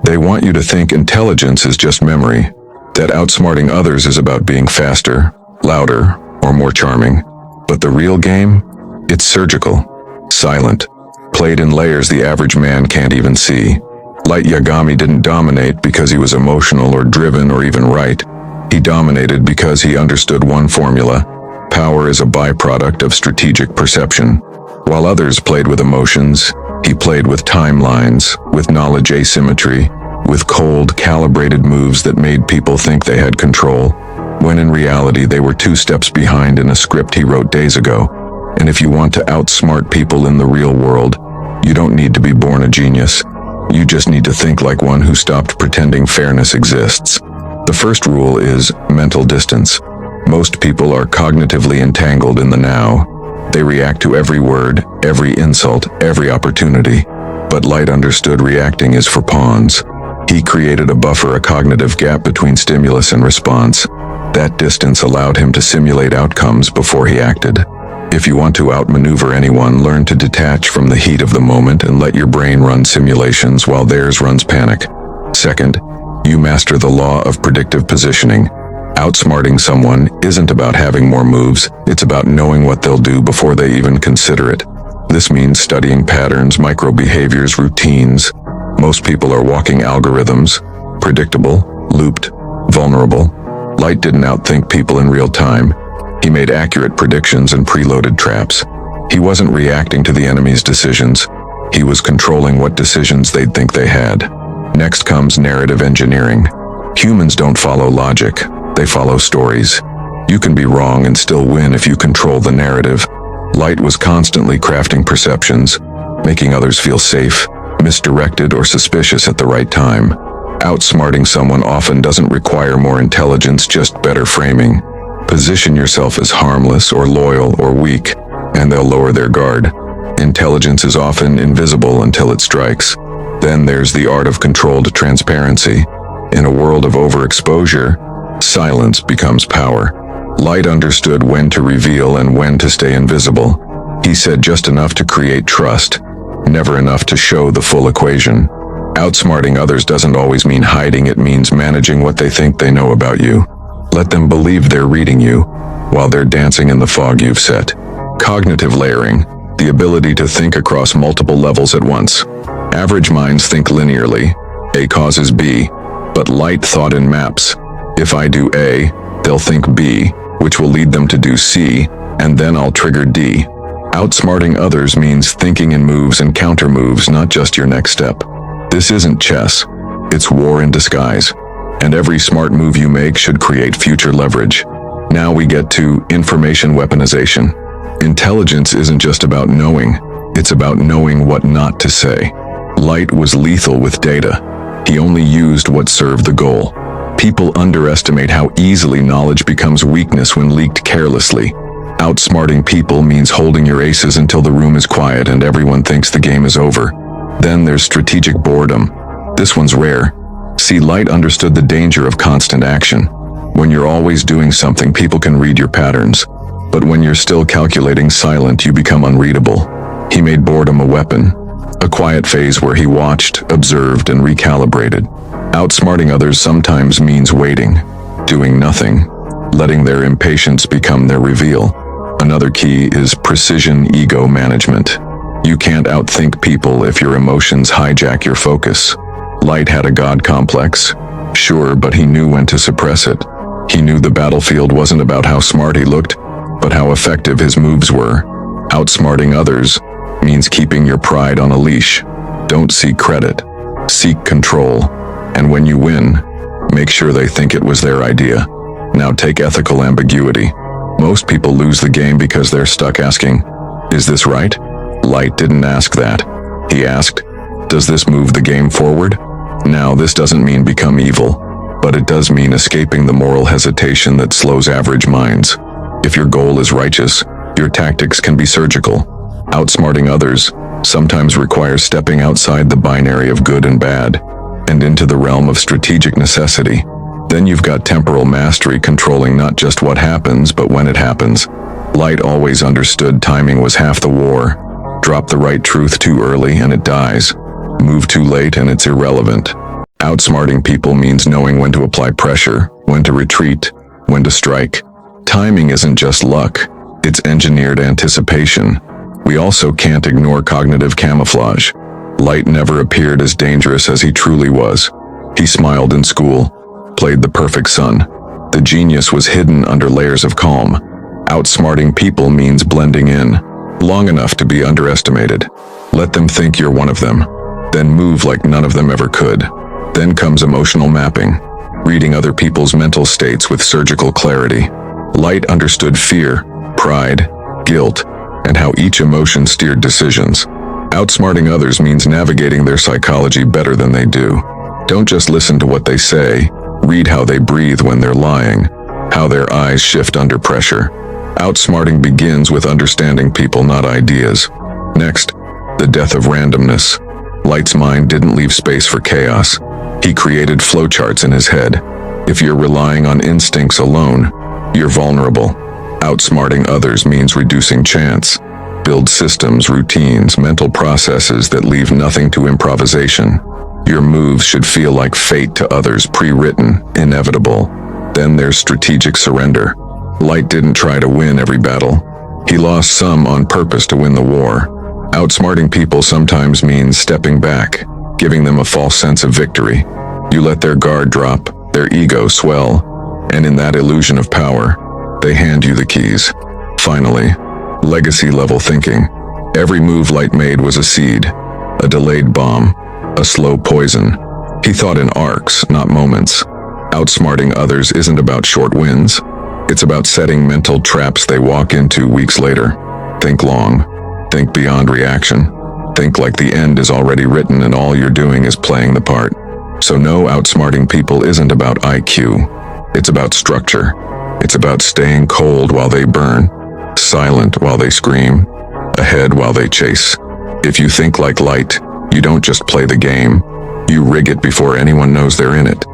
They want you to think intelligence is just memory, that outsmarting others is about being faster, louder, or more charming. But the real game? It's surgical, silent, played in layers the average man can't even see. Light Yagami didn't dominate because he was emotional or driven or even right. He dominated because he understood one formula: power is a byproduct of strategic perception. While others played with emotions, he played with timelines, with knowledge asymmetry, with cold, calibrated moves that made people think they had control, when in reality they were 2 steps behind in a script he wrote days ago. And if you want to outsmart people in the real world, you don't need to be born a genius. You just need to think like one who stopped pretending fairness exists. The first rule is mental distance. Most people are cognitively entangled in the now. They react to every word, every insult, every opportunity. But Light understood reacting is for pawns. He created a buffer, a cognitive gap between stimulus and response. That distance allowed him to simulate outcomes before he acted. If you want to outmaneuver anyone, learn to detach from the heat of the moment and let your brain run simulations while theirs runs panic. Second, you master the law of predictive positioning. Outsmarting someone isn't about having more moves, it's about knowing what they'll do before they even consider it. This means studying patterns, micro-behaviors, routines. Most people are walking algorithms, predictable, looped, vulnerable. Light didn't outthink people in real time. He made accurate predictions and preloaded traps. He wasn't reacting to the enemy's decisions. He was controlling what decisions they'd think they had. Next comes narrative engineering. Humans don't follow logic. They follow stories. You can be wrong and still win if you control the narrative. Light was constantly crafting perceptions, making others feel safe, misdirected, or suspicious at the right time. Outsmarting someone often doesn't require more intelligence, just better framing. Position yourself as harmless or loyal or weak, and they'll lower their guard. Intelligence is often invisible until it strikes. Then there's the art of controlled transparency. In a world of overexposure, silence becomes power. Light understood when to reveal and when to stay invisible. He said just enough to create trust, never enough to show the full equation. Outsmarting others doesn't always mean hiding, it means managing what they think they know about you. Let them believe they're reading you, while they're dancing in the fog you've set. Cognitive layering, the ability to think across multiple levels at once. Average minds think linearly, A causes B, but Light thought in maps. If I do A, they'll think B, which will lead them to do C, and then I'll trigger D. Outsmarting others means thinking in moves and counter moves, not just your next step. This isn't chess, it's war in disguise. And every smart move you make should create future leverage. Now we get to information weaponization. Intelligence isn't just about knowing, it's about knowing what not to say. Light was lethal with data. He only used what served the goal. People underestimate how easily knowledge becomes weakness when leaked carelessly. Outsmarting people means holding your aces until the room is quiet and everyone thinks the game is over. Then there's strategic boredom. This one's rare. See, Light understood the danger of constant action. When you're always doing something, people can read your patterns. But when you're still calculating silent, you become unreadable. He made boredom a weapon. A quiet phase where he watched, observed, and recalibrated. Outsmarting others sometimes means waiting, doing nothing, letting their impatience become their reveal. Another key is precision ego management. You can't outthink people if your emotions hijack your focus. Light had a god complex, sure, but he knew when to suppress it. He knew the battlefield wasn't about how smart he looked, but how effective his moves were. Outsmarting others means keeping your pride on a leash. Don't seek credit, seek control. And when you win, make sure they think it was their idea. Now take ethical ambiguity. Most people lose the game because they're stuck asking, is this right? Light didn't ask that. He asked, does this move the game forward? Now, this doesn't mean become evil, but it does mean escaping the moral hesitation that slows average minds. If your goal is righteous, your tactics can be surgical. Outsmarting others sometimes requires stepping outside the binary of good and bad, and into the realm of strategic necessity. Then you've got temporal mastery, controlling not just what happens, but when it happens. Light always understood timing was half the war. Drop the right truth too early and it dies. Move too late and it's irrelevant. Outsmarting people means knowing when to apply pressure, when to retreat, when to strike. Timing isn't just luck, it's engineered anticipation. We also can't ignore cognitive camouflage. Light never appeared as dangerous as he truly was. He smiled in school, played the perfect son. The genius was hidden under layers of calm. Outsmarting people means blending in, long enough to be underestimated. Let them think you're one of them, then move like none of them ever could. Then comes emotional mapping, reading other people's mental states with surgical clarity. Light understood fear, pride, guilt, and how each emotion steered decisions. Outsmarting others means navigating their psychology better than they do. Don't just listen to what they say, read how they breathe when they're lying, how their eyes shift under pressure. Outsmarting begins with understanding people, not ideas. Next, the death of randomness. Light's mind didn't leave space for chaos. He created flowcharts in his head. If you're relying on instincts alone, you're vulnerable. Outsmarting others means reducing chance. Build systems, routines, mental processes that leave nothing to improvisation. Your moves should feel like fate to others, pre-written, inevitable. Then there's strategic surrender. Light didn't try to win every battle. He lost some on purpose to win the war. Outsmarting people sometimes means stepping back, giving them a false sense of victory. You let their guard drop, their ego swell, and in that illusion of power, they hand you the keys. Finally, legacy-level thinking. Every move Light made was a seed, a delayed bomb, a slow poison. He thought in arcs, not moments. Outsmarting others isn't about short wins. It's about setting mental traps they walk into weeks later. Think long. Think beyond reaction. Think like the end is already written and all you're doing is playing the part. So no, outsmarting people isn't about IQ. It's about structure. It's about staying cold while they burn, silent while they scream, ahead while they chase. If you think like Light, you don't just play the game, you rig it before anyone knows they're in it.